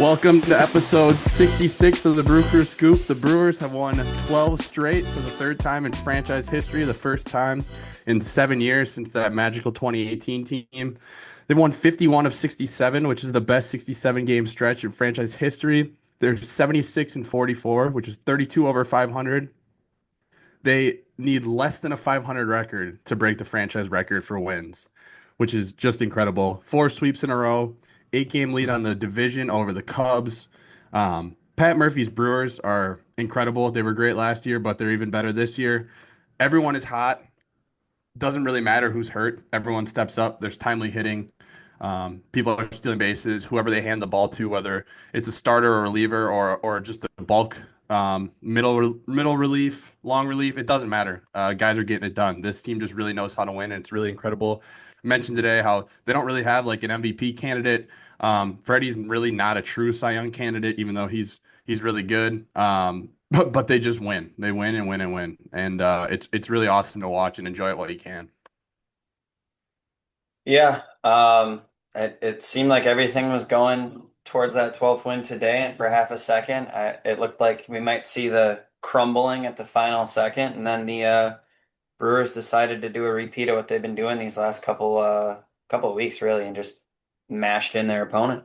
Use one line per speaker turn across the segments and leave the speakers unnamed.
Welcome to episode 66 of the Brew Crew Scoop. The Brewers have won 12 straight for the third time in franchise history, the first time in 7 years since that magical 2018 team. They've won 51 of 67, which is the best 67 game stretch in franchise history. They're 76 and 44, which is 32 over 500. They need less than a 500 record to break the franchise record for wins, which is just incredible. Four sweeps in a row, 8 game lead on the division over the Cubs. Pat Murphy's Brewers are incredible. They were great last year, but they're even better this year. Everyone is hot. Doesn't really matter who's hurt. Everyone steps up. There's timely hitting. People are stealing bases. Whoever they hand the ball to, whether it's a starter or reliever or just a bulk middle relief, long relief, it doesn't matter. Guys are getting it done. This team just really knows how to win, and it's really incredible. I mentioned today how they don't really have like an MVP candidate. Freddie's really not a true Cy Young candidate, even though he's really good. But they just win. They win and win and win, and it's really awesome to watch and enjoy it while you can.
Yeah, it seemed like everything was going towards that 12th win today, and for half a second, it looked like we might see the crumbling at the final second, and then the Brewers decided to do a repeat of what they've been doing these last couple of weeks, really, and just mashed in their opponent.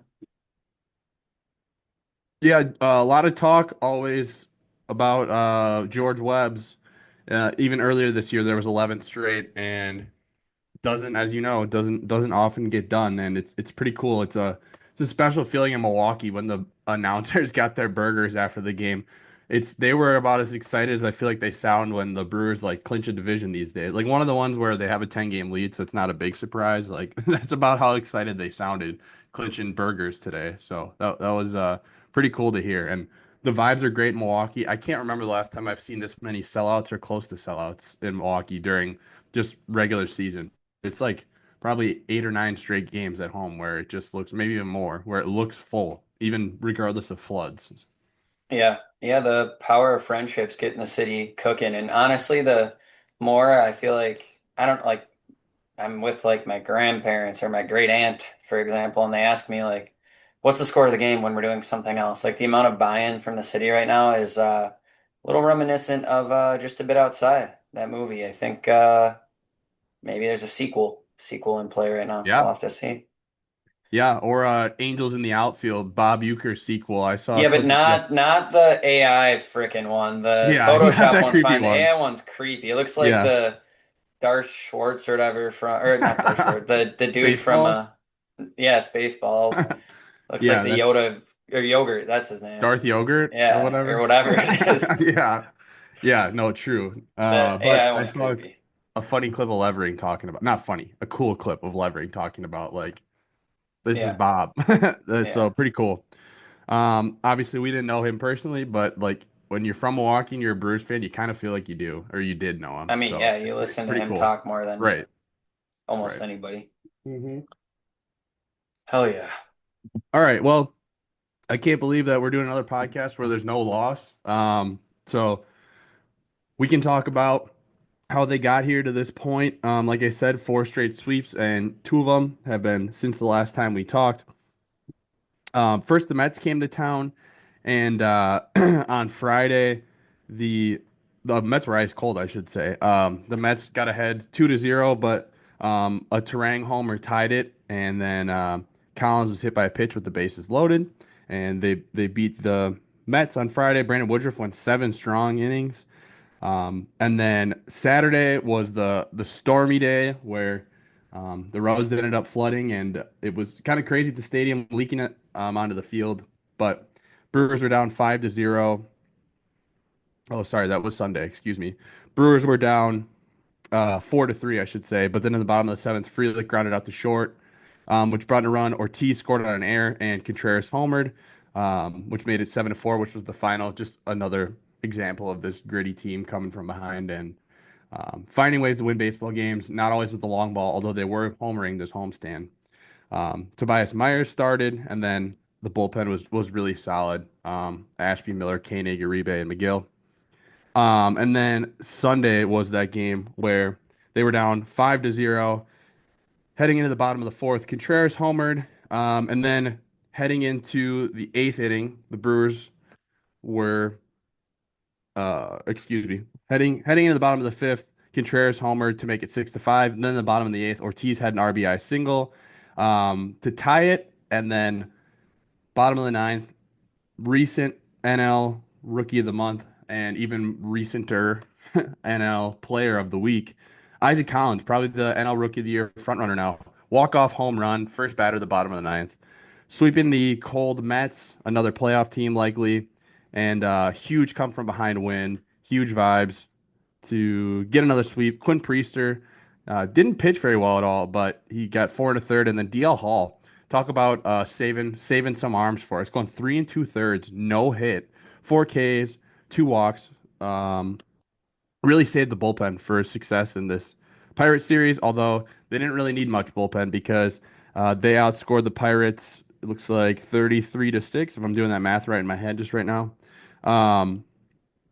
Yeah, a lot of talk always about George Webb's. Even earlier this year, there was 11th straight, and doesn't, as you know, doesn't often get done, and it's pretty cool. It's a special feeling in Milwaukee when the announcers got their burgers after the game. They were about as excited as I feel like they sound when the Brewers like clinch a division these days. Like one of the ones where they have a 10 game lead, so it's not a big surprise. Like that's about how excited they sounded clinching burgers today. So that was pretty cool to hear. And the vibes are great in Milwaukee. I can't remember the last time I've seen this many sellouts or close to sellouts in Milwaukee during just regular season. It's like probably 8 or 9 straight games at home where it just looks, maybe even more, where it looks full, even regardless of floods.
Yeah, yeah, the power of friendships getting the city cooking, and honestly, the more I feel like I don't like. I'm with like my grandparents or my great aunt, for example, and they ask me like, "What's the score of the game?" when we're doing something else. Like the amount of buy-in from the city right now is a little reminiscent of just a bit outside that movie. I think maybe there's a sequel in play right now. We'll
Yeah.
have to see.
Yeah. Or Angels in the Outfield, Bob Uecker sequel. I saw a
Yeah, but
clip of yeah.
not the AI freaking one. The
Yeah, not
Photoshop
that
one's
creepy
fine. The
one.
AI one's creepy. It looks like
Yeah.
the Darth Schwartz or whatever from, or not Darth Schwartz, the dude from
Spaceballs.
yeah, Spaceballs. Looks like
Yeah,
the
that's
Yoda or yogurt. That's his name.
Darth Yogurt or
Yeah, or
whatever.
whatever it is.
Yeah. Yeah, no, true.
The
But
AI
I
one's
saw
creepy.
a funny clip of Levering talking about, not funny, a cool clip of Levering talking about like this is
Yeah,
Bob.
yeah.
So pretty cool. Obviously we didn't know him personally, but like when you're from Milwaukee and you're a Brewers fan, you kind of feel like you do, or you did know him.
I mean,
So
yeah, you listen to
pretty
him
cool.
talk more than
Right,
almost
right.
anybody.
Hmm.
Hell yeah.
All right. Well, I can't believe that we're doing another podcast where there's no loss. So we can talk about how they got here to this point. Like I said, 4 straight sweeps, and 2 of them have been since the last time we talked. First, the Mets came to town, and on Friday, the the Mets were ice cold, I should say. The Mets got ahead 2-0, but a Terang homer tied it, and then Collins was hit by a pitch with the bases loaded, and they beat the Mets on Friday. Brandon Woodruff went 7 strong innings. And then Saturday was the stormy day where the roads ended up flooding, and it was kind of crazy at the stadium, leaking it onto the field. But Brewers were down 5-0. Oh, sorry, that was Sunday. Excuse me. Brewers were down 4-3, I should say. But then in the bottom of the seventh, Frelick grounded out to short, which brought in a run. Ortiz scored on an error, and Contreras homered, which made it 7-4, which was the final. Just another example of this gritty team coming from behind and finding ways to win baseball games. Not always with the long ball, although they were homering this homestand. Tobias Myers started, and then the bullpen was really solid. Ashby, Miller, Koenig, Uribe, and McGill. And then Sunday was that game where they were down 5-0, heading into the bottom of the fourth. Contreras homered, and then heading into the eighth inning, the Brewers were, excuse me, heading into the bottom of the fifth. Contreras homered to make it 6-5. And then in the bottom of the eighth, Ortiz had an RBI single to tie it, and then bottom of the ninth, recent NL Rookie of the Month and even recenter NL Player of the Week. Isaac Collins, probably the NL Rookie of the Year frontrunner now. Walk-off home run, first batter at the bottom of the ninth. Sweeping the cold Mets, another playoff team likely, and huge come from behind win, huge vibes to get another sweep. Quinn Priester didn't pitch very well at all, but he got 4 1/3, and then DL Hall. Talk about saving some arms for us. Going 3 2/3, no hit, 4 Ks, 2 walks. Really saved the bullpen for success in this Pirate series. Although they didn't really need much bullpen because they outscored the Pirates. It looks like 33-6, if I'm doing that math right in my head just right now. Um,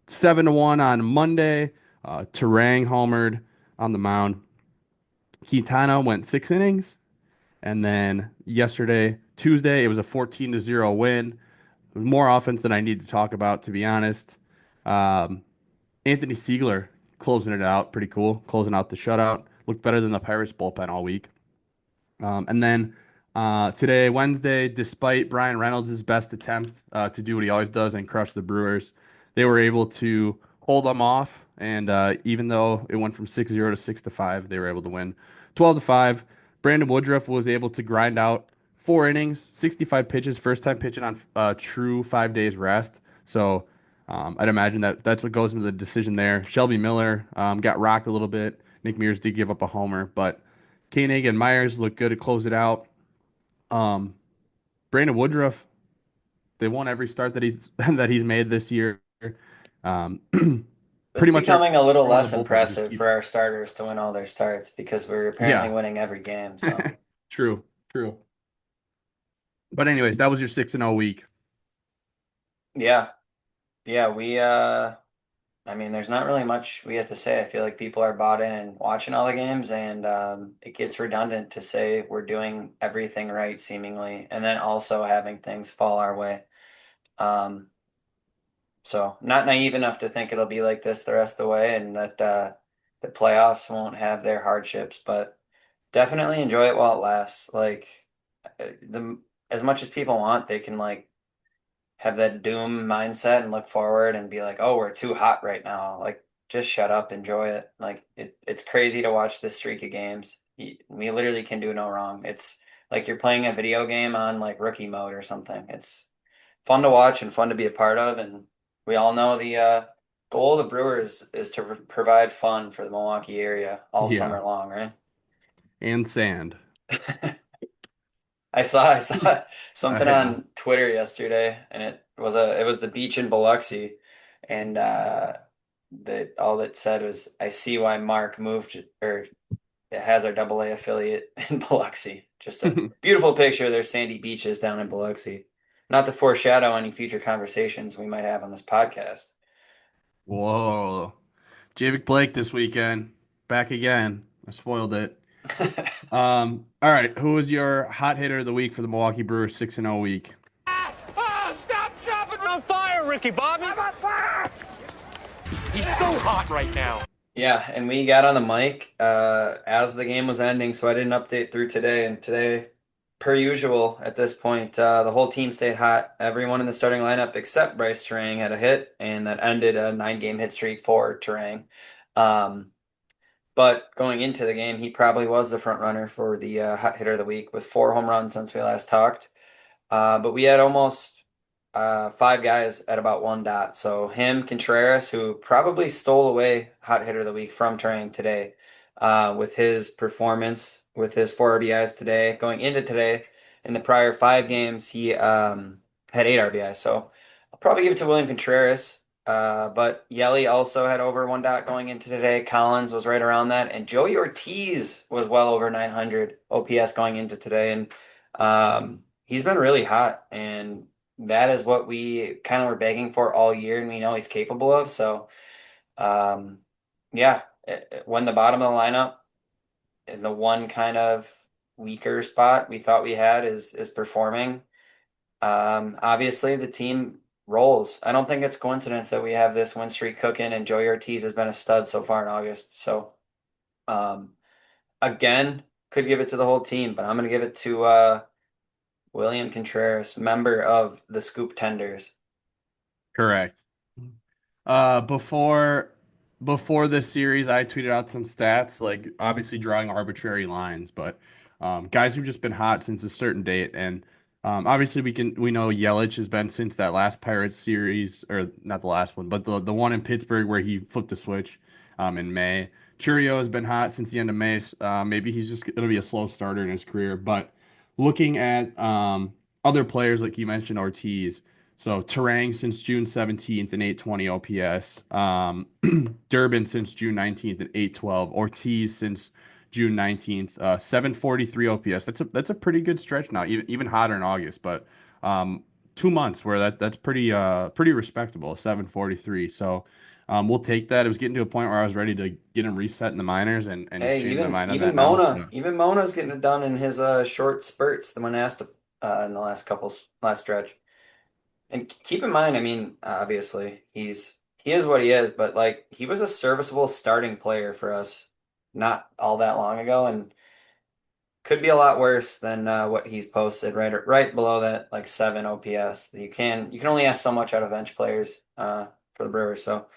7-1 on Monday. Terang homered on the mound. Quintana went 6 innings. And then yesterday, Tuesday, it was a 14-0 win. More offense than I need to talk about, to be honest. Um, Anthony Siegler closing it out. Pretty cool. Closing out the shutout. Looked better than the Pirates bullpen all week. And then today, Wednesday, despite Brian Reynolds' best attempt to do what he always does and crush the Brewers, they were able to hold them off. And even though it went from 6-0 to 6-5, they were able to win 12-5. Brandon Woodruff was able to grind out 4 innings, 65 pitches, first time pitching on true 5 days rest. So I'd imagine that that's what goes into the decision there. Shelby Miller got rocked a little bit. Nick Mears did give up a homer, but Koenig and Myers look good to close it out. Um, Brandon Woodruff, they won every start that he's that he's made this year. Um,
It's
pretty much
becoming a little
everyone in
less
the bullpen just
impressive
keeps.
for our starters to win all their starts because we're apparently
Yeah,
winning every game. So
true, true. But anyways, that was your 6-0 week.
yeah, yeah, I mean, there's not really much we have to say. I feel like people are bought in and watching all the games, and it gets redundant to say we're doing everything right, seemingly, and then also having things fall our way. Um, so, not naive enough to think it'll be like this the rest of the way, and that the playoffs won't have their hardships, but definitely enjoy it while it lasts. Like the as much as people want, they can like have that doom mindset and look forward and be like, "Oh, we're too hot right now." Like, just shut up, enjoy it. Like, it's crazy to watch this streak of games. We literally can do no wrong. It's like you're playing a video game on like rookie mode or something. It's fun to watch and fun to be a part of. And we all know the goal of the Brewers is to provide fun for the Milwaukee area all
Yeah,
summer long, right?
and sand.
I saw something
Yeah.
on Twitter yesterday, and it was the beach in Biloxi, and that all that said was, "I see why Mark moved or it has our AA affiliate in Biloxi." Just a beautiful picture of their sandy beaches down in Biloxi. Not to foreshadow any future conversations we might have on this podcast.
Whoa, Javik Blake this weekend, back again. I spoiled it. All right, who was your hot hitter of the week for the Milwaukee Brewers 6-0 week?
Oh, stop dropping on fire, Ricky Bobby. I'm on fire. He's so hot right now.
Yeah, and we got on the mic as the game was ending, so I didn't update through today. And today, per usual, at this point, the whole team stayed hot. Everyone in the starting lineup except Bryce Terang had a hit, and that ended a 9 game hit streak for Terang. Um, but going into the game, he probably was the front runner for the hot hitter of the week with 4 home runs since we last talked. But we had almost 5 guys at about 1 dot. So him, Contreras, who probably stole away hot hitter of the week from Trang today, with his performance, with his 4 RBIs today. Going into today, in the prior 5 games, he had 8 RBIs. So I'll probably give it to William Contreras. But Yelly also had over 1 dot going into today. Collins was right around that, and Joey Ortiz was well over 900 OPS going into today, and he's been really hot, and that is what we kind of were begging for all year, and we know he's capable of. So, um, yeah, when the bottom of the lineup is the one kind of weaker spot we thought we had is performing. Obviously the team rolls. I don't think it's coincidence that we have this win streak cooking and Joey Ortiz has been a stud so far in August. So, um, again, could give it to the whole team, but I'm going to give it to William Contreras, member of the Scoop Tenders.
Correct. Uh, before before this series, I tweeted out some stats, like obviously drawing arbitrary lines, but guys who've just been hot since a certain date, and obviously we know Yelich has been since that last Pirates series, or not the last one, but the one in Pittsburgh where he flipped the switch in May. Churio has been hot since the end of May. Maybe he's just gonna be a slow starter in his career, but looking at other players like you mentioned, Ortiz. So Terang since June 17th and 820 OPS. Durbin since June 19th and 812. Ortiz since June 19th, 743 OPS. That's a pretty good stretch now, even hotter in August, but 2 months where that's pretty respectable, 743. So we'll take that. It was getting to a point where I was ready to get him reset in the minors and
Hey,
change my
even
mind on
even
that now.
Mona,
Yeah.
even Mona's getting it done in his short spurts, the monastic in the last stretch. And keep in mind, I mean, obviously he is what he is, but like he was a serviceable starting player for us not all that long ago, and could be a lot worse than what he's posted right below that like 7 OPS. You can only ask so much out of bench players for the Brewers, so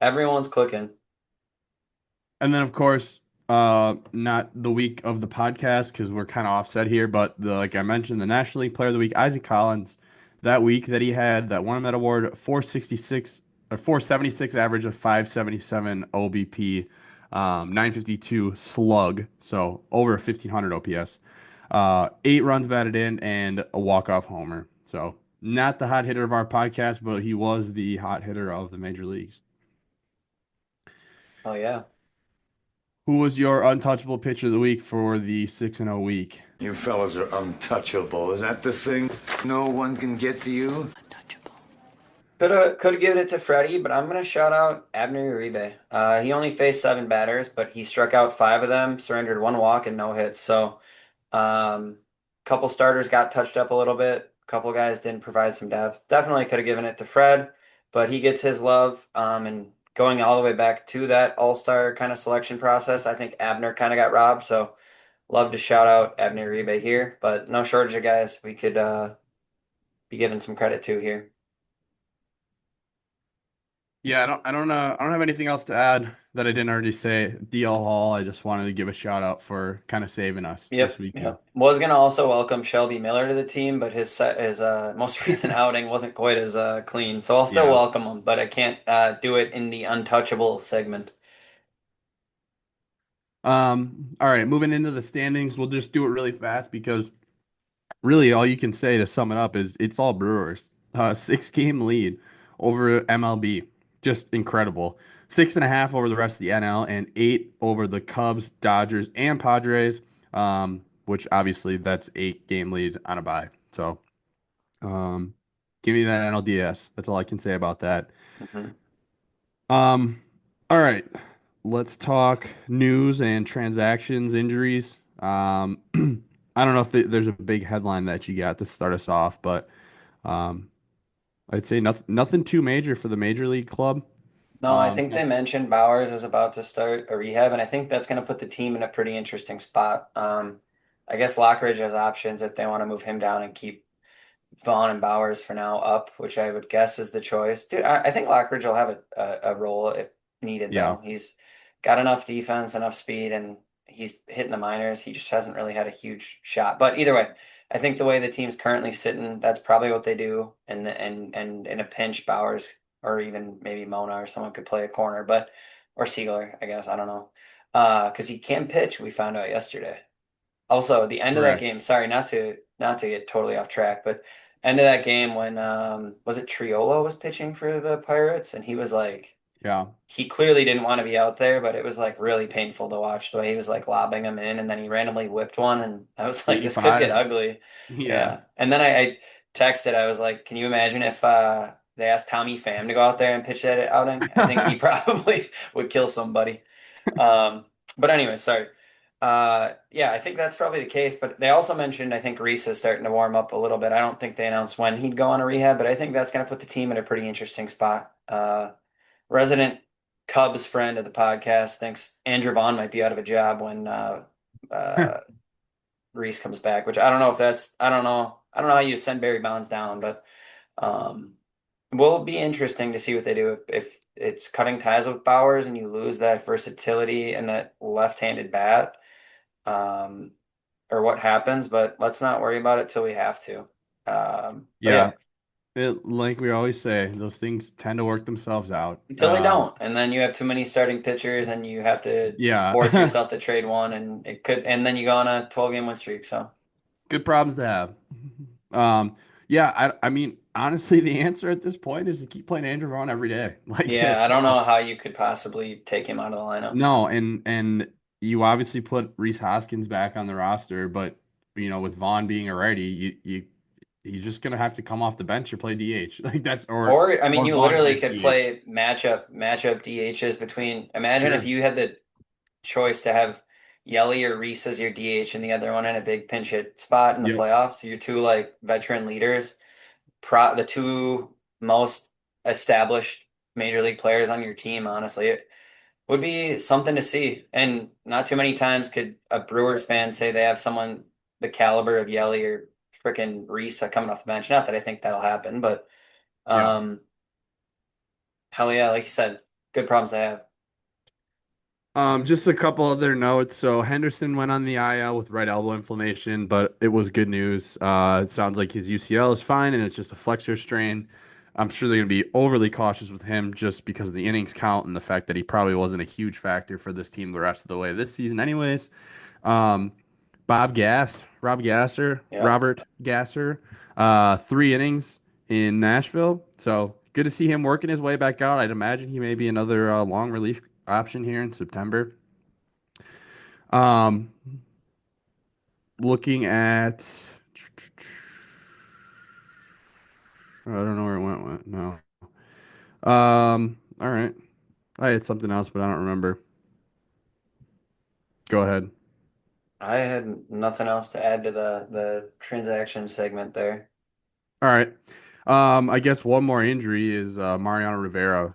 everyone's clicking.
And then, of course, not the week of the podcast because we're kind of offset here, but like I mentioned, the National League Player of the Week, Isaac Collins, that week that he had that won him that award, 466 or 476 average of 577 OBP, 952 slug, so over 1500 OPS, 8 runs batted in, and a walk-off homer. So not the hot hitter of our podcast, but he was the hot hitter of the major leagues.
Oh yeah.
Who was your untouchable pitcher of the week for the 6-0 week?
You fellas are untouchable. Is that the thing? No one can get to you?
Could have given it to Freddie, but I'm gonna shout out Abner Uribe. He only faced 7 batters, but he struck out 5 of them, surrendered 1 walk and no hits. So, couple starters got touched up a little bit. Couple guys didn't provide some depth. Definitely could have given it to Fred, but he gets his love. And going all the way back to that All-Star kind of selection process, I think Abner kind of got robbed. So, love to shout out Abner Uribe here, but no shortage of guys we could be giving some credit to here.
Yeah, I don't have anything else to add that I didn't already say. DL Hall, I just wanted to give a shout out for kind of saving us this
Yep,
weekend.
yep. Was gonna also welcome Shelby Miller to the team, but his most recent outing wasn't quite as clean. So I'll still
Yeah.
welcome him, but I can't do it in the untouchable segment.
All right, moving into the standings, we'll just do it really fast because really all you can say to sum it up is it's all Brewers. 6 game lead over MLB. Just incredible. 6.5 over the rest of the NL and 8 over the Cubs, Dodgers, and Padres. Which obviously that's 8 game lead on a bye. So um give me that NLDS. That's all I can say about that.
Mhm.
Um all right. Let's talk news and transactions, injuries. I don't know if there's a big headline that you got to start us off, but um, I'd say nothing too major for the major league club.
No, I think they
So
mentioned Bowers is about to start a rehab, and I think that's going to put the team in a pretty interesting spot. I guess Lockridge has options if they want to move him down and keep Vaughn and Bowers for now up, which I would guess is the choice. Dude, I think Lockridge will have a role if needed,
yeah,
though. He's got enough defense, enough speed, and he's hitting the minors. He just hasn't really had a huge shot. But either way, I think the way the team's currently sitting, that's probably what they do. And in a pinch, Bowers or even maybe Mona or someone could play a corner, but or Siegler, I guess. I don't know. Because he can pitch, we found out yesterday. Also, the end of that
correct.
game, sorry, not to get totally off track, but end of that game when was it Triolo was pitching for the Pirates and he was like
Yeah,
he clearly didn't want to be out there, but it was like really painful to watch the way he was like lobbing them in and then he randomly whipped one and I was like, this could get
85.
ugly.
Yeah.
Yeah. And then I texted, I was like, can you imagine if they asked Tommy Pham to go out there and pitch that outing? I think he probably would kill somebody. Um, but anyway, sorry. Yeah, I think that's probably the case. But they also mentioned I think Reese is starting to warm up a little bit. I don't think they announced when he'd go on a rehab, but I think that's going to put the team in a pretty interesting spot. Resident Cubs friend of the podcast thinks Andrew Vaughn might be out of a job when uh, Reese comes back, which I don't know if that's I don't know. I don't know how you send Barry Bonds down, but um, will be interesting to see what they do if it's cutting ties with Bowers and you lose that versatility and that left-handed bat, um, or what happens. But let's not worry about it till we have to. But
Yeah,
yeah,
like we always say, those things tend to work themselves out.
until they don't, and then you have too many starting pitchers, and you have to force
Yeah,
yourself to trade one, and it could, and then you go on a 12-game win streak. So
good problems to have. Um, yeah, I mean, honestly, the answer at this point is to keep playing Andrew Vaughn every day. Like
yeah,
it's
I don't know how you could possibly take him out of the lineup.
no, and you obviously put Reese Hoskins back on the roster, but with Vaughn being a righty, you're just gonna have to come off the bench or play DH. Like that's
Or I mean,
or
you
Vaughn
literally
plays
could
DH.
play matchup DHs between. Imagine if
Sure.
you had the choice to have Yelly or Reese as your DH and the other one in a big pinch hit spot in the
Yep.
playoffs. Your two like veteran leaders, the two most established major league players on your team. Honestly, it would be something to see. And not too many times could a Brewers fan say they have someone the caliber of Yelly or freaking Reese coming off the bench. Not that I think that'll happen, but.
Yeah.
Um, Hell yeah, like you said, good problems to have.
Just a couple other notes. So Henderson went on the IL with right elbow inflammation, but it was good news. It sounds like his UCL is fine and it's just a flexor strain. I'm sure they're going to be overly cautious with him just because of the innings count and the fact that he probably wasn't a huge factor for this team the rest of the way this season, anyways. Um,
Yeah.
Robert Gasser, 3 innings in Nashville. So good to see him working his way back out. I'd imagine he may be another long relief option here in September. Um, looking at, I don't know where it went. No. All right. I had something else, but I don't remember. Go ahead.
I had nothing else to add to the transaction segment there.
All right. I guess one more injury is Mariano Rivera,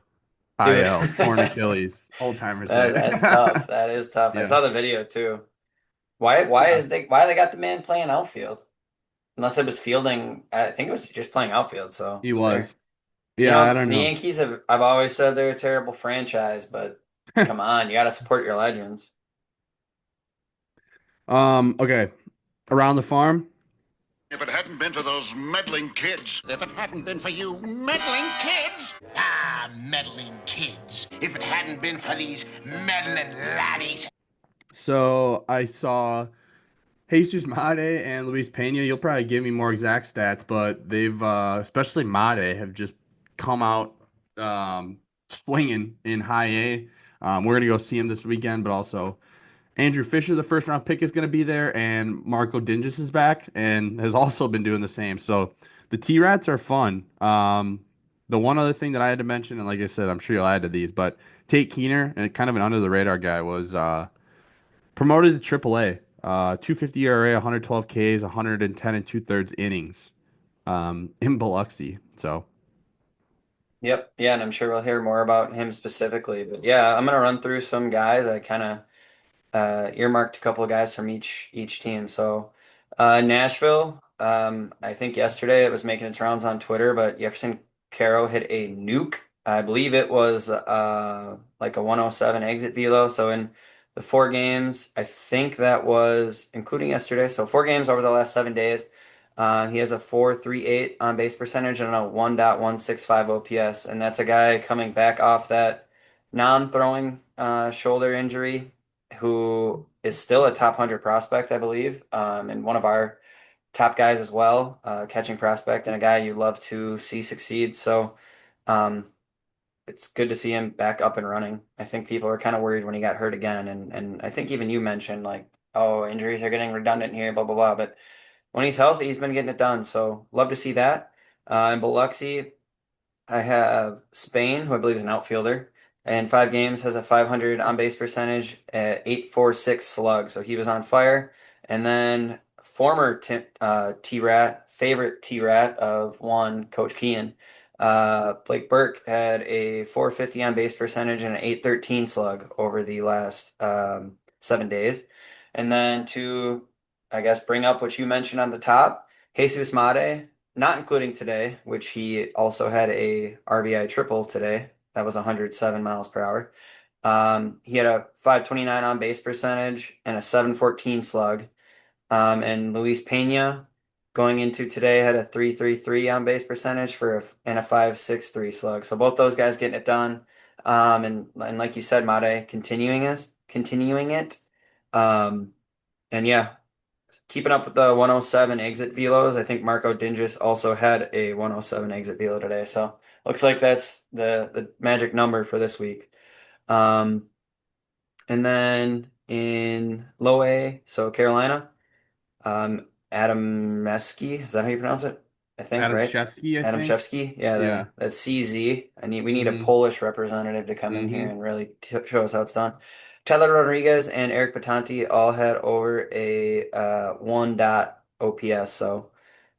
Dude,
IL, torn Achilles. Old timers day.
that's tough. That is tough. I
Yeah.
saw the video too.
Yeah.
Why they got the man playing outfield? Unless it was fielding, I think it was just playing outfield, so
He
there.
was. Yeah, I don't
The
know.
Yankees I've always said they're a terrible franchise, but come on, you gotta support your legends.
Okay. Around the farm.
If it hadn't been for those meddling kids. If it hadn't been for you meddling kids. Ah, meddling kids. If it hadn't been for these meddling laddies.
So I saw Jesus Made and Luis Pena. You'll probably give me more exact stats, but they've, especially Made, have just come out swinging in high A. We're gonna go see him this weekend, but also Andrew Fisher, the first round pick, is going to be there, and Marco Dinges is back and has also been doing the same. So the T Rats are fun. The one other thing that I had to mention, and like I said, I'm sure you'll add to these, but Tate Keener, and kind of an under the radar guy, was promoted to AAA. 250 ERA, 112 Ks, 110 and 2/3 innings in Biloxi. So
Yep, yeah, and I'm sure we'll hear more about him specifically. But yeah, I'm gonna run through some guys. I kind of earmarked a couple of guys from each team. So Nashville, I think yesterday it was making its rounds on Twitter, but Jefferson Caro hit a nuke. I believe it was like a 107 exit velo. So in the 4 games, I think that was including yesterday. So 4 games over the last 7 days. He has a 4.38 on base percentage and a 1.165 OPS, and that's a guy coming back off that non-throwing shoulder injury who is still a top 100 prospect, I believe, and one of our top guys as well, catching prospect, and a guy you love to see succeed. So um, it's good to see him back up and running. I think people are kind of worried when he got hurt again, and I think even you mentioned like, oh, injuries are getting redundant here, blah blah blah. But when he's healthy, he's been getting it done. So love to see that. In Biloxi, I have Spain, who I believe is an outfielder, in 5 games, has a 500 on base percentage at 8.46 slug. So he was on fire. And then former T-Rat, favorite T-Rat of one, Coach Kean, Blake Burke had a 450 on base percentage and an 813 slug over the last 7 days. And then to, I guess, bring up what you mentioned on the top, Jesus Mate, not including today, which he also had a RBI triple today. That was 107 miles per hour. He had a 529 on base percentage and a 714 slug. And Luis Pena going into today had a 333 on base percentage and a 563 slug. So both those guys getting it done. And like you said, Mate continuing it. And yeah, keeping up with the 107 exit velos. I think Marco Dingus also had a 107 exit velo today. So looks like that's the magic number for this week. And then in low A, so Carolina, Adam Mesky, is that how you pronounce it? I think,
Adam
right?
Shesky, I
Adam
think.
Shevsky. Yeah,
Yeah.
that's CZ. We need a
Mm-hmm.
Polish representative to come in here
Mm-hmm.
and really show us how it's done. Tyler Rodriguez and Eric Patanti all had over a 1 OPS, so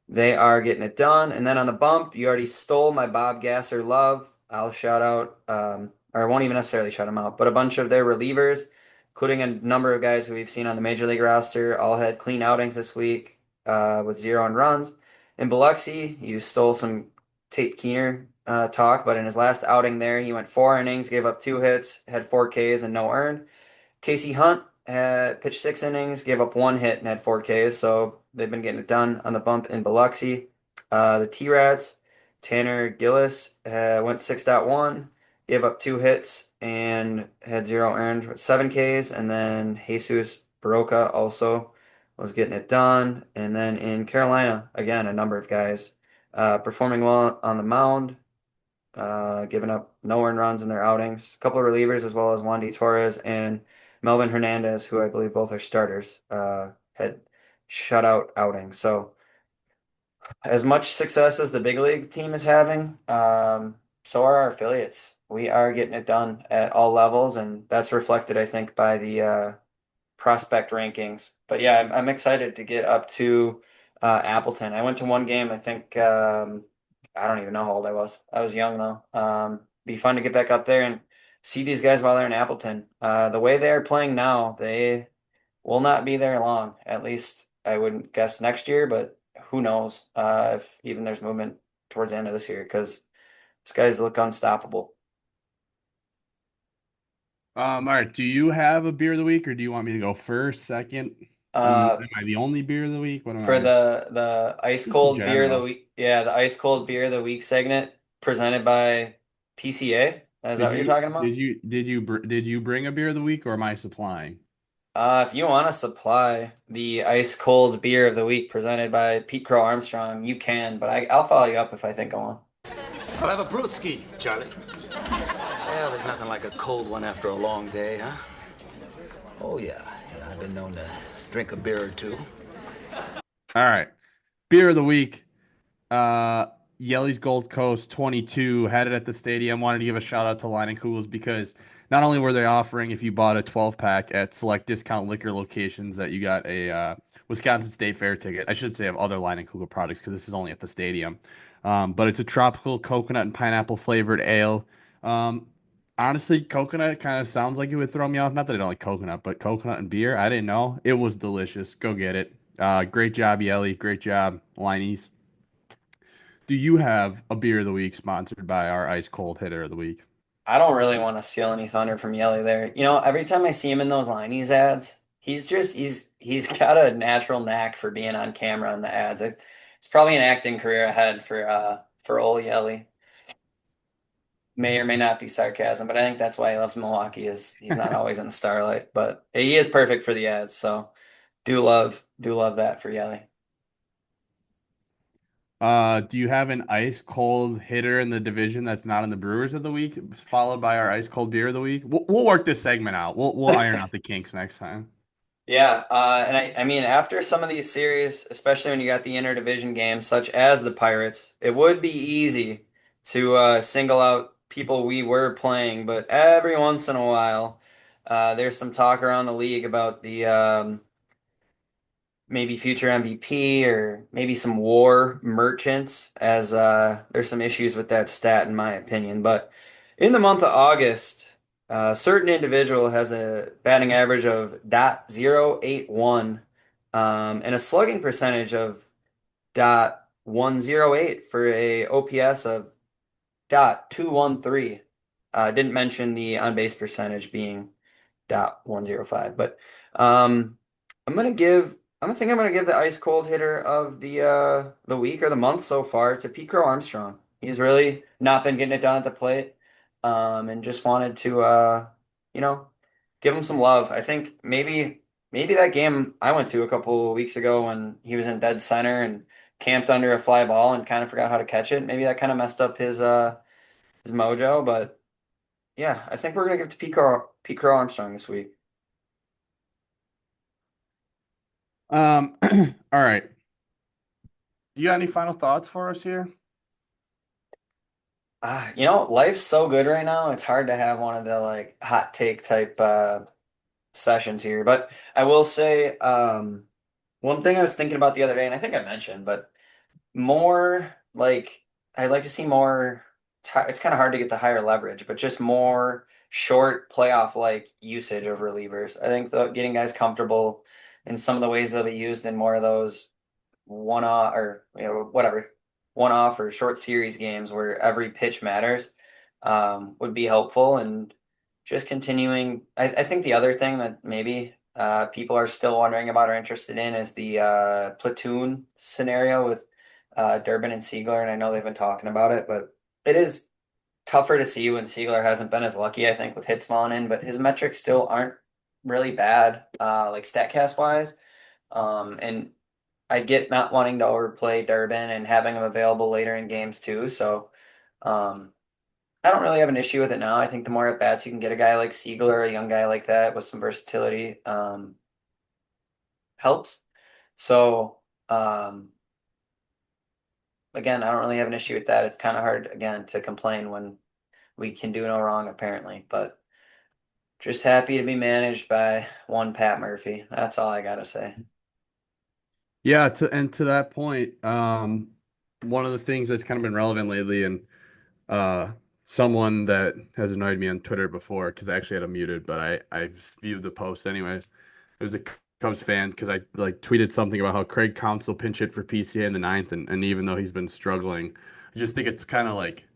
they are getting it done. And then on the bump, you already stole my Bob Gasser love. I'll shout out, or I won't even necessarily shout them out, but a bunch of their relievers, including a number of guys who we've seen on the major league roster, all had clean outings this week with 0 on runs. In Biloxi, you stole some Tate Keener talk, but in his last outing there, he went 4 innings, gave up 2 hits, had 4 Ks and no earned. Casey Hunt had pitched 6 innings, gave up 1 hit, and had 4 Ks. So they've been getting it done on the bump in Biloxi. The T-Rats, Tanner Gillis went 6.1, gave up 2 hits, and had 0 earned with 7 Ks. And then Jesus Baroka also was getting it done. And then in Carolina, again, a number of guys performing well on the mound, giving up no earned runs in their outings. A couple of relievers, as well as Wandy Torres and Melvin Hernandez, who I believe both are starters, had shutout outings. So as much success as the big league team is having, so are our affiliates. We are getting it done at all levels, and that's reflected, I think, by the prospect rankings. But yeah, I'm excited to get up to Appleton. I went to one game. I think I don't even know how old I was. I was young though. Be fun to get back up there and see these guys while they're in Appleton. The way they are playing now, they will not be there long. At least I wouldn't guess next year, but who knows if even there's movement towards the end of this year because these guys look unstoppable.
All right. Do you have a beer of the week, or do you want me to go first, second?
Uh,
Am I the only beer of the week? What am
for
I?
the ice
Just in
cold beer of the
general.
week, yeah, the ice cold beer of the week segment presented by PCA. Is that
Did
what you're
you
talking about?
did you bring a beer of the week, or am I supplying?
If you want to supply the ice cold beer of the week presented by Pete Crow Armstrong, you can, but I'll follow you up if I think I want.
I'll have a brewski, Charlie.
Well, there's nothing like a cold one after a long day, huh? Oh, yeah. I've been known to drink a beer or two.
All right. Beer of the week. Yelly's Gold Coast 22 had it at the stadium. Wanted to give a shout out to Line and Kugels because not only were they offering if you bought a 12 pack at select discount liquor locations that you got a Wisconsin State Fair ticket. I should say of other Line and Kugel products because this is only at the stadium. But it's a tropical coconut and pineapple flavored ale. Honestly, coconut kind of sounds like it would throw me off. Not that I don't like coconut, but coconut and beer, I didn't know. It was delicious. Go get it. Great job, Yelly. Great job, Liney's. Do you have a beer of the week sponsored by our ice cold hitter of the week?
I don't really want to steal any thunder from Yelly there. Every time I see him in those Liney's ads, he's got a natural knack for being on camera in the ads. It's probably an acting career ahead for old Yelly. May or may not be sarcasm, but I think that's why he loves Milwaukee is he's not always in the starlight, but he is perfect for the ads. So do love that for Yelly.
Do you have an ice cold hitter in the division that's not in the Brewers of the week, followed by our ice cold beer of the week? We'll work this segment out. We'll iron out the kinks next time.
Yeah, and I mean after some of these series, especially when you got the interdivision games such as the Pirates, it would be easy to single out people we were playing, but every once in a while, there's some talk around the league about the maybe future MVP or maybe some war merchants, as there's some issues with that stat in my opinion. But in the month of August, a certain individual has a batting average of .081 and a slugging percentage of .108 for a OPS of .213. Didn't mention the on base percentage being .105, but um, I'm gonna give. I'm gonna give the ice cold hitter of the week or the month so far to Pete Crow Armstrong. He's really not been getting it done at the plate, and just wanted to you know, give him some love. I think maybe that game I went to a couple weeks ago when he was in dead center and camped under a fly ball and kind of forgot how to catch it. Maybe that kind of messed up his mojo, but yeah, I think we're gonna give it to Pete Crow Armstrong this week.
All right. You got any final thoughts for us here?
Life's so good right now. It's hard to have one of the like hot take type sessions here. But I will say, one thing I was thinking about the other day, and I think I mentioned, but more like I'd like to see more. It's kind of hard to get the higher leverage, but just more short playoff like usage of relievers. I think getting guys comfortable in some of the ways they'll be used in more of those one off or whatever one off or short series games where every pitch matters would be helpful, and just continuing. I think the other thing that maybe people are still wondering about or interested in is the platoon scenario with Durbin and Siegler, and I know they've been talking about it, but it is tougher to see when Siegler hasn't been as lucky, I think, with hits falling in, but his metrics still aren't really bad, like Statcast wise. And I get not wanting to overplay Durbin and having him available later in games too. So um, I don't really have an issue with it now. I think the more at bats you can get a guy like Siegler, a young guy like that with some versatility, helps. So again, I don't really have an issue with that. It's kind of hard again to complain when we can do no wrong apparently, but just happy to be managed by one Pat Murphy. That's all I gotta say.
Yeah, to that point, one of the things that's kind of been relevant lately, and uh, someone that has annoyed me on Twitter before because I actually had him muted, but I viewed the post anyways. It was a Cubs fan because I like tweeted something about how Craig Counsell pinch hit for PCA in the ninth, and even though he's been struggling, I just think it's kind of like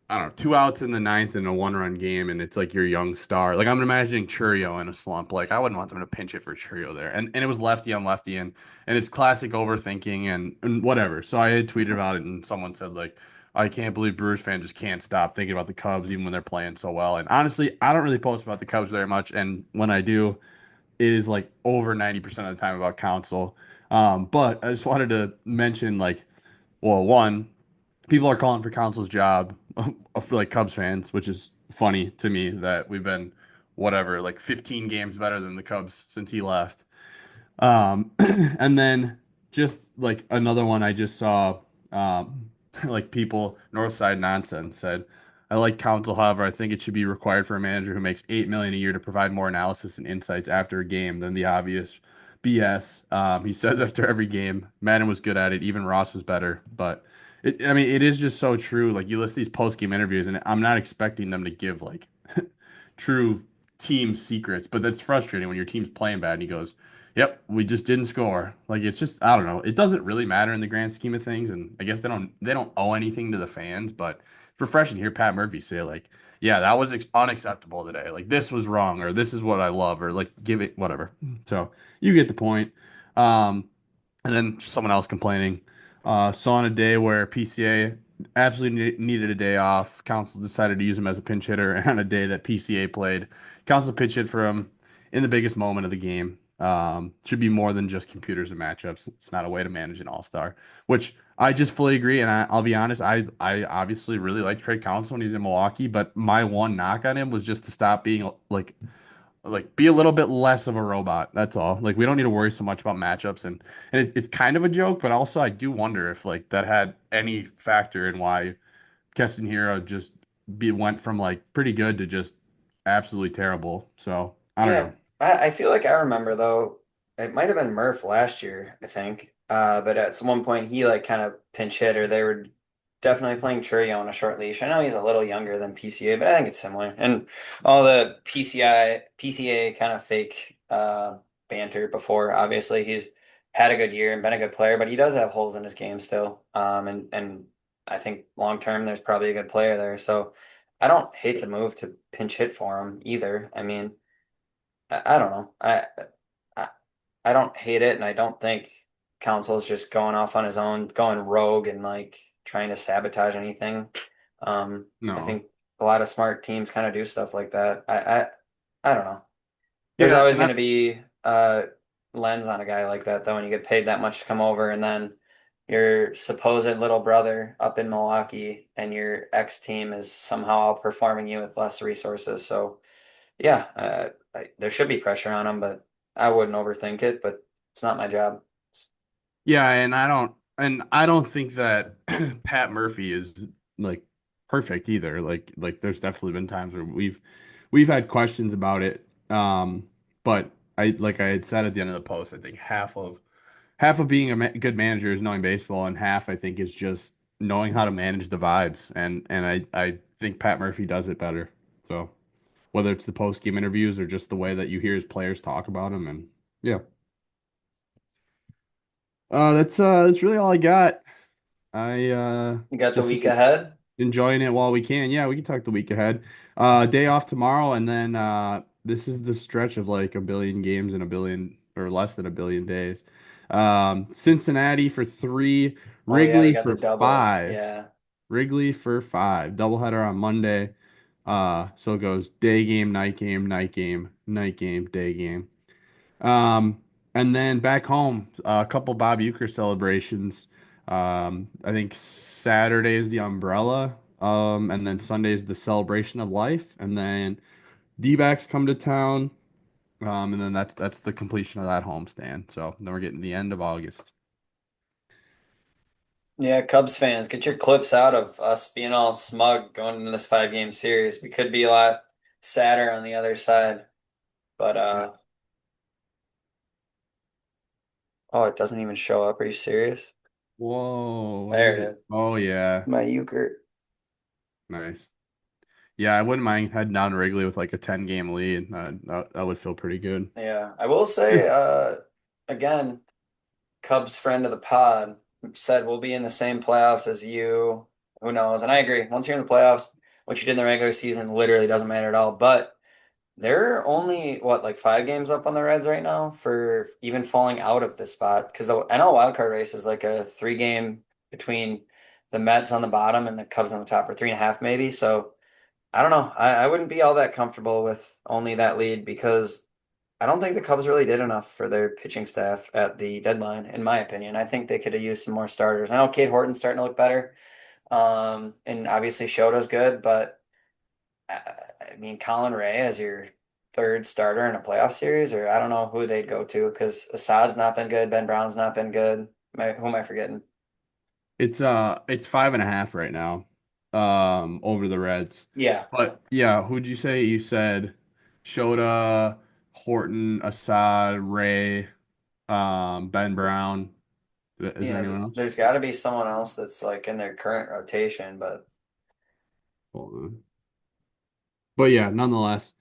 I don't know, 2 outs in the ninth in a 1-run game, and it's like your young star. Like I'm imagining Churio in a slump. Like I wouldn't want them to pinch it for Churio there, and it was lefty on lefty, and it's classic overthinking and whatever. So I had tweeted about it, and someone said like, I can't believe Brewers fans just can't stop thinking about the Cubs even when they're playing so well. And honestly, I don't really post about the Cubs very much, and when I do, it is like over 90% of the time about Council. But I just wanted to mention like, well, one people are calling for Council's job for like Cubs fans, which is funny to me that we've been whatever like 15 games better than the Cubs since he left. And then just like another one I just saw, like people Northside Nonsense said, I like Council, however, I think it should be required for a manager who makes 8 million a year to provide more analysis and insights after a game than the obvious BS. He says after every game, Madden was good at it, even Ross was better, but I mean, it is just so true. Like you listen to these post game interviews, and I'm not expecting them to give like true team secrets, but that's frustrating when your team's playing bad and he goes, "Yep, we just didn't score." Like it's just I don't know. It doesn't really matter in the grand scheme of things, and I guess they don't owe anything to the fans, but it's refreshing to hear Pat Murphy say like, "Yeah, that was unacceptable today. Like this was wrong, or this is what I love, or like give it whatever." So you get the point. Um, and then someone else complaining. Saw on a day where PCA absolutely needed a day off. Council decided to use him as a pinch hitter, and on a day that PCA played, Council pinch hit for him in the biggest moment of the game. Should be more than just computers and matchups. It's not a way to manage an all-star, which I just fully agree. And I'll be honest, I obviously really liked Craig Counsell when he's in Milwaukee, but my one knock on him was just to stop being like be a little bit less of a robot. That's all. Like we don't need to worry so much about matchups, and it's kind of a joke, but also I do wonder if like that had any factor in why Keston Hero just went from like pretty good to just absolutely terrible. So I don't
Yeah,
know.
I feel like I remember though, it might have been Murph last year, I think. But at some one point he like kind of pinch hit, or they were definitely playing Churio on a short leash. I know he's a little younger than PCA, but I think it's similar. And all the PCA kind of fake banter before. Obviously, he's had a good year and been a good player, but he does have holes in his game still. And I think long term there's probably a good player there. So I don't hate the move to pinch hit for him either. I mean. I don't know. I I don't hate it, and I don't think Council's just going off on his own, going rogue and like trying to sabotage anything. I
No.
think a lot of smart teams kind of do stuff like that. I don't know. There's
Yeah,
always
and
going to be lens on a guy like that, though, when you get paid that much to come over, and then your supposed little brother up in Milwaukee and your ex team is somehow outperforming you with less resources. So. Yeah, there should be pressure on him, but I wouldn't overthink it. But it's not my job.
yeah, and I don't think that Pat Murphy is like perfect either. Like there's definitely been times where we've had questions about it. But I had said at the end of the post, I think half of being a good manager is knowing baseball, and half I think is just knowing how to manage the vibes. And I think Pat Murphy does it better. So whether it's the post game interviews or just the way that you hear his players talk about him, and yeah, that's really all I got. I
You got the
just
week ahead.
enjoying it while we can. Yeah, we can talk the week ahead. Day off tomorrow, and then this is the stretch of like a billion games in a billion or less than a billion days. Cincinnati for 3,
Oh yeah, we
Wrigley
got the
for
double.
5.
Yeah,
Wrigley for 5. Doubleheader on Monday. So it goes day game, night game, night game, night game, day game. Um, and then back home, a couple Bob Uecker celebrations. I think Saturday is the umbrella. And then Sunday is the celebration of life. And then D-backs come to town. And then that's the completion of that homestand. So then we're getting the end of August.
yeah. Cubs fans, get your clips out of us being all smug going into this 5 game series. We could be a lot sadder on the other side, but
Yeah.
oh, it doesn't even show up. Are you serious?
Whoa, what
There
is
it
it?
is.
Oh yeah,
My euchre.
nice. Yeah, I wouldn't mind heading down to Wrigley with like a 10-game lead. That would feel pretty good.
Yeah, I will say, again, Cubs friend of the pod said we'll be in the same playoffs as you. Who knows? And I agree. Once you're in the playoffs, what you did in the regular season literally doesn't matter at all. But they're only what, like 5 games up on the Reds right now for even falling out of this spot, because the NL wildcard race is like a 3 game between the Mets on the bottom and the Cubs on the top, or 3.5 maybe. So I don't know. I wouldn't be all that comfortable with only that lead, because I don't think the Cubs really did enough for their pitching staff at the deadline, in my opinion. I think they could have used some more starters. I know Cade Horton's starting to look better, and obviously Shota's good, but I mean, Colin Ray as your third starter in a playoff series, or I don't know who they'd go to, because Assad's not been good, Ben Brown's not been good. Who am I forgetting?
It's 5.5 right now, over the Reds.
Yeah,
But yeah, who'd you say? You said Shota, Horton, Assad, Ray, Ben Brown. Is there
yeah.
anyone else?
There's got to be someone else that's like in their current rotation, but
Hold on. But yeah, nonetheless.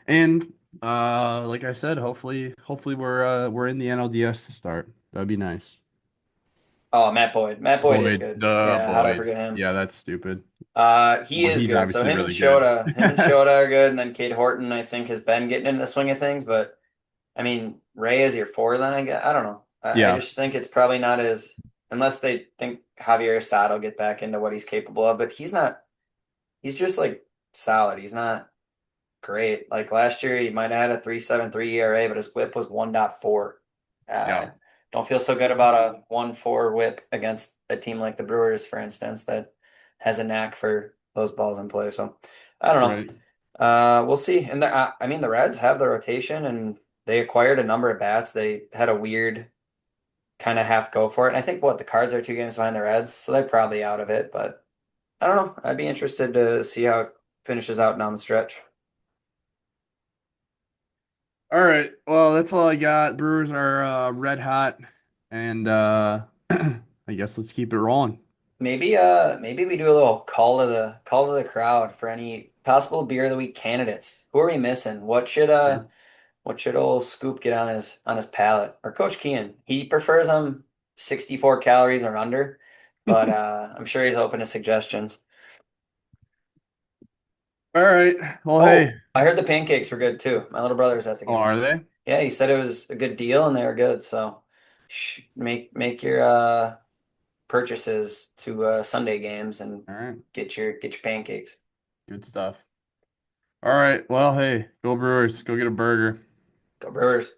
And like I said, hopefully we're in the NLDS to start. That'd be nice.
oh, Matt Boyd. Matt Boyd is
Boyd,
good.
the
Yeah, how would I
Boyd.
forget him?
Yeah, that's stupid.
He
Well,
is
he's
good. So
obviously
him and
really good.
Shota, are good, and then Cade Horton, I think, has been getting into the swing of things. But I mean, Ray is your 4, then I guess. I don't know. I
Yeah.
just think it's probably not as, unless they think Javier Assad will get back into what he's capable of. But he's not. He's just like solid. He's not great. Like last year, he might have had a 3.73 ERA, but his WHIP was 1.4. Uh,
Yeah.
don't feel so good about a 1.4 WHIP against a team like the Brewers, for instance, that has a knack for those balls in play. So I don't know.
Right.
We'll see. And I mean, the Reds have the rotation, and they acquired a number of bats. They had a weird kind of half go for it. And I think the Cards are 2 games behind the Reds, so they're probably out of it. But I don't know. I'd be interested to see how it finishes out down the stretch.
All right. Well, that's all I got. Brewers are red hot, and I guess let's keep it rolling.
Maybe we do a little call to the crowd for any possible beer of the week candidates. Who are we missing? What should old Scoop get on his palate? Or Coach Kean? He prefers them 64 calories or under, but I'm sure he's open to suggestions.
All right. Well, hey.
Oh, I heard the pancakes were good too. My little brother was at the
Oh,
game.
are they?
Yeah, he said it was a good deal and they were good. So make your purchases to Sunday games and
All right.
get your pancakes.
Good stuff. All right. Well, hey, go Brewers. Go get a burger.
Go Brewers.